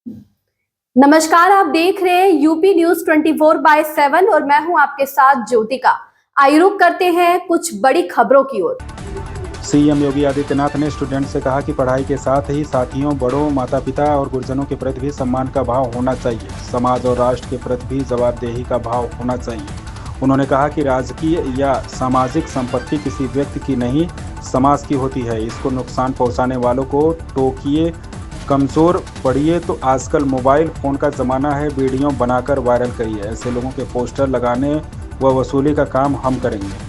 नमस्कार, आप देख रहे हैं यूपी न्यूज 24/7 और मैं हूं आपके साथ ज्योतिका। आइए रुक करते हैं कुछ बड़ी खबरों की ओर। सीएम योगी आदित्यनाथ ने स्टूडेंट से कहा कि पढ़ाई के साथ ही साथियों, बड़ों, माता पिता और गुरुजनों के प्रति भी सम्मान का भाव होना चाहिए। समाज और राष्ट्र के प्रति भी जवाबदेही का भाव होना चाहिए। उन्होंने कहा कि राजकीय या सामाजिक संपत्ति किसी व्यक्ति की नहीं, समाज की होती है। इसको नुकसान पहुंचाने वालों को टोकिए, कमज़ोर पड़िए। तो आजकल मोबाइल फ़ोन का ज़माना है, वीडियो बनाकर वायरल करिए। ऐसे लोगों के पोस्टर लगाने व वसूली का काम हम करेंगे।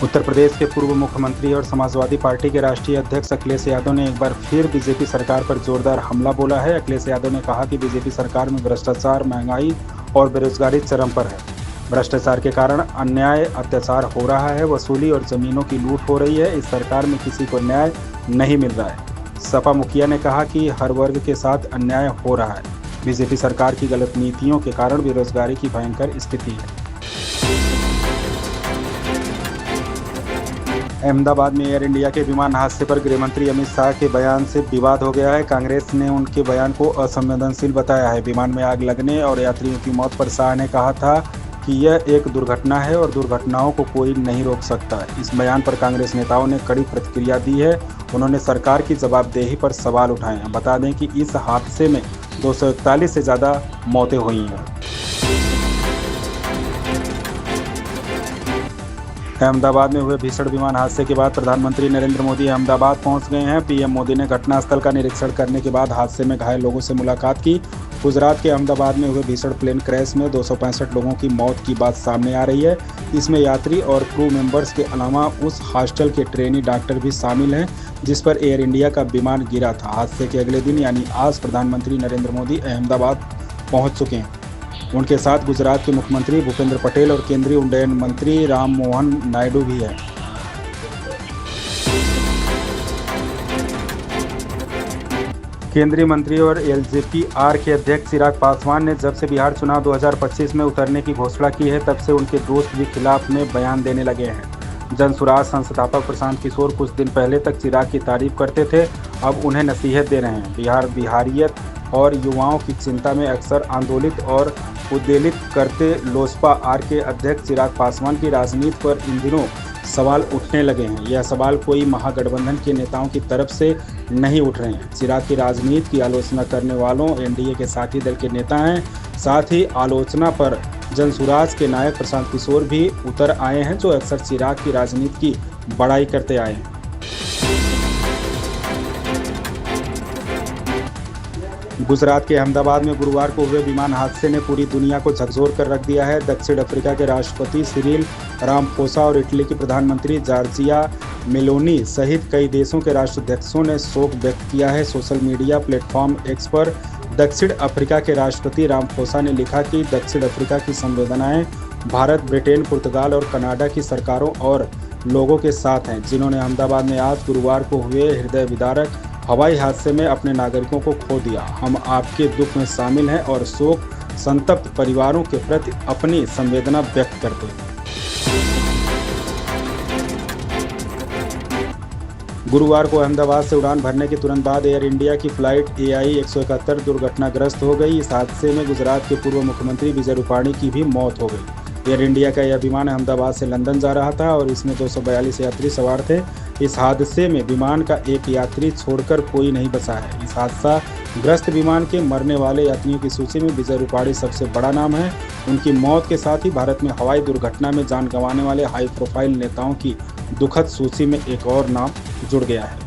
उत्तर प्रदेश के पूर्व मुख्यमंत्री और समाजवादी पार्टी के राष्ट्रीय अध्यक्ष अखिलेश यादव ने एक बार फिर बीजेपी सरकार पर जोरदार हमला बोला है। अखिलेश यादव ने कहा कि बीजेपी सरकार में भ्रष्टाचार, महंगाई और बेरोजगारी चरम पर है। भ्रष्टाचार के कारण अन्याय, अत्याचार हो रहा है, वसूली और जमीनों की लूट हो रही है। इस सरकार में किसी को न्याय नहीं मिल रहा है। सपा मुखिया ने कहा कि हर वर्ग के साथ अन्याय हो रहा है। बीजेपी सरकार की गलत नीतियों के कारण बेरोजगारी की भयंकर स्थिति है। अहमदाबाद में एयर इंडिया के विमान हादसे पर गृहमंत्री अमित शाह के बयान से विवाद हो गया है। कांग्रेस ने उनके बयान को असंवेदनशील बताया है। विमान में आग लगने और यात्रियों की मौत पर शाह ने कहा था कि यह एक दुर्घटना है और दुर्घटनाओं को कोई नहीं रोक सकता। इस बयान पर कांग्रेस नेताओं ने कड़ी प्रतिक्रिया दी है। उन्होंने सरकार की जवाबदेही पर सवाल उठाए हैं। बता दें कि इस हादसे में 241 से ज़्यादा मौतें हुई हैं। अहमदाबाद में हुए भीषण विमान हादसे के बाद प्रधानमंत्री नरेंद्र मोदी अहमदाबाद पहुंच गए हैं। पीएम मोदी ने घटनास्थल का निरीक्षण करने के बाद हादसे में घायल लोगों से मुलाकात की। गुजरात के अहमदाबाद में हुए भीषण प्लेन क्रैश में 265 लोगों की मौत की बात सामने आ रही है। इसमें यात्री और क्रू मेंबर्स के अलावा उस हॉस्टल के ट्रेनी डॉक्टर भी शामिल हैं जिस पर एयर इंडिया का विमान गिरा था। हादसे के अगले दिन यानी आज प्रधानमंत्री नरेंद्र मोदी अहमदाबाद पहुँच चुके हैं। उनके साथ गुजरात के मुख्यमंत्री भूपेंद्र पटेल और केंद्रीय उड्डयन मंत्री राम मोहन नायडू भी हैं। केंद्रीय मंत्री और एलजेपीआर के अध्यक्ष चिराग पासवान ने जब से बिहार चुनाव 2025 में उतरने की घोषणा की है, तब से उनके दोस्त भी खिलाफ में बयान देने लगे हैं। जनसुराज संस्थापक प्रशांत किशोर कुछ दिन पहले तक चिराग की तारीफ करते थे, अब उन्हें नसीहत दे रहे हैं। बिहारियत और युवाओं की चिंता में अक्सर आंदोलित और उद्वेलित करते लोजपा आर के अध्यक्ष चिराग पासवान की राजनीति पर इन दिनों सवाल उठने लगे हैं। यह सवाल कोई महागठबंधन के नेताओं की तरफ से नहीं उठ रहे हैं। चिराग की राजनीति की आलोचना करने वालों एनडीए के साथी दल के नेता हैं। साथ ही आलोचना पर जनसुराज के नायक प्रशांत किशोर भी उतर आए हैं, जो अक्सर चिराग की राजनीति की बड़ाई करते आए हैं। गुजरात के अहमदाबाद में गुरुवार को हुए विमान हादसे ने पूरी दुनिया को झकझोर कर रख दिया है। दक्षिण अफ्रीका के राष्ट्रपति सिरिल रामाफोसा और इटली की प्रधानमंत्री जॉर्जिया मेलोनी सहित कई देशों के राष्ट्राध्यक्षों ने शोक व्यक्त किया है। सोशल मीडिया प्लेटफॉर्म एक्स पर दक्षिण अफ्रीका के राष्ट्रपति रामाफोसा ने लिखा कि दक्षिण अफ्रीका की संवेदनाएं भारत, ब्रिटेन, पुर्तगाल और कनाडा की सरकारों और लोगों के साथ हैं, जिन्होंने अहमदाबाद में आज गुरुवार को हुए हृदय विदारक हवाई हादसे में अपने नागरिकों को खो दिया। हम आपके दुख में शामिल हैं और शोक संतप्त परिवारों के प्रति अपनी संवेदना व्यक्त करते हैं। गुरुवार को अहमदाबाद से उड़ान भरने के तुरंत बाद एयर इंडिया की फ्लाइट AI 171 दुर्घटनाग्रस्त हो गई। इस हादसे में गुजरात के पूर्व मुख्यमंत्री विजय रूपाणी की भी मौत हो गई। एयर इंडिया का यह विमान अहमदाबाद से लंदन जा रहा था और इसमें 242 यात्री सवार थे। इस हादसे में विमान का एक यात्री छोड़कर कोई नहीं बचा है। इस हादसा ग्रस्त विमान के मरने वाले यात्रियों की सूची में विजय रूपाणी सबसे बड़ा नाम है। उनकी मौत के साथ ही भारत में हवाई दुर्घटना में जान गंवाने वाले हाई प्रोफाइल नेताओं की दुखद सूची में एक और नाम जुड़ गया है।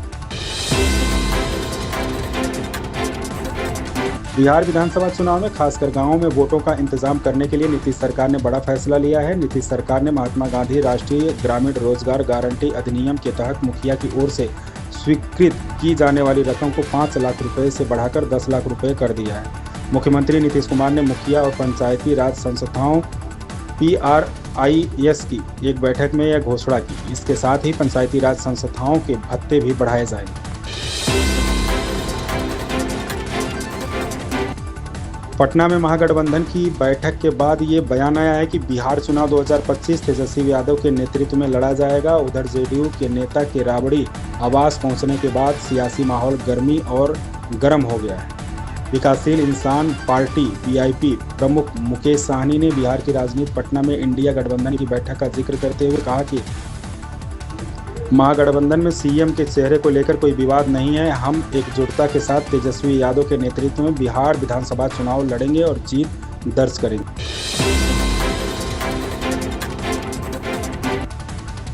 बिहार विधानसभा चुनाव में खासकर गांवों में वोटों का इंतजाम करने के लिए नीतीश सरकार ने बड़ा फैसला लिया है। नीतीश सरकार ने महात्मा गांधी राष्ट्रीय ग्रामीण रोजगार गारंटी अधिनियम के तहत मुखिया की ओर से स्वीकृत की जाने वाली रकम को 5 लाख रुपए से बढ़ाकर 10 लाख रुपए कर दिया है। मुख्यमंत्री नीतीश कुमार ने मुखिया और पंचायती राज संस्थाओं PRIS की एक बैठक में यह घोषणा की। इसके साथ ही पंचायती राज संस्थाओं के भत्ते भी बढ़ाए जाएंगे। पटना में महागठबंधन की बैठक के बाद ये बयान आया है कि बिहार चुनाव 2025 तेजस्वी यादव के नेतृत्व में लड़ा जाएगा। उधर जेडीयू के नेता के राबड़ी आवास पहुंचने के बाद सियासी माहौल गर्म हो गया है। विकासशील इंसान पार्टी वीआईपी प्रमुख मुकेश साहनी ने बिहार की राजनीति पटना में इंडिया गठबंधन की बैठक का जिक्र करते हुए कहा कि महागठबंधन में सीएम के चेहरे को लेकर कोई विवाद नहीं है। हम एकजुटता के साथ तेजस्वी यादव के नेतृत्व में बिहार विधानसभा चुनाव लड़ेंगे और जीत दर्ज करेंगे।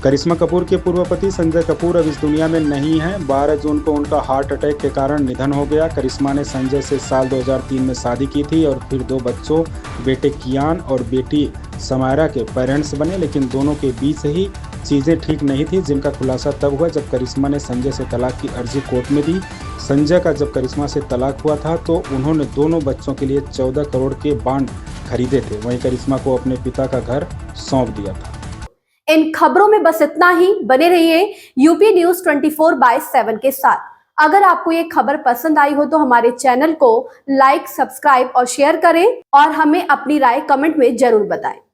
करिश्मा कपूर के पूर्व पति संजय कपूर अब इस दुनिया में नहीं हैं। 12 जून को उनका हार्ट अटैक के कारण निधन हो गया। करिश्मा ने संजय से साल 2003 में शादी की थी और फिर 2 बच्चों बेटे कियान और बेटी समायरा के पेरेंट्स बने, लेकिन दोनों के बीच ही चीज़ें ठीक नहीं थी, जिनका खुलासा तब हुआ जब करिश्मा ने संजय से तलाक की अर्जी कोर्ट में दी। संजय का जब करिश्मा से तलाक हुआ था तो उन्होंने दोनों बच्चों के लिए 14 करोड़ के बॉन्ड खरीदे थे। वहीं करिश्मा को अपने पिता का घर सौंप दिया था। इन खबरों में बस इतना ही। बने रहिए यूपी न्यूज 24/7 के साथ। अगर आपको ये खबर पसंद आई हो तो हमारे चैनल को लाइक, सब्सक्राइब और शेयर करें और हमें अपनी राय कमेंट में जरूर बताएं।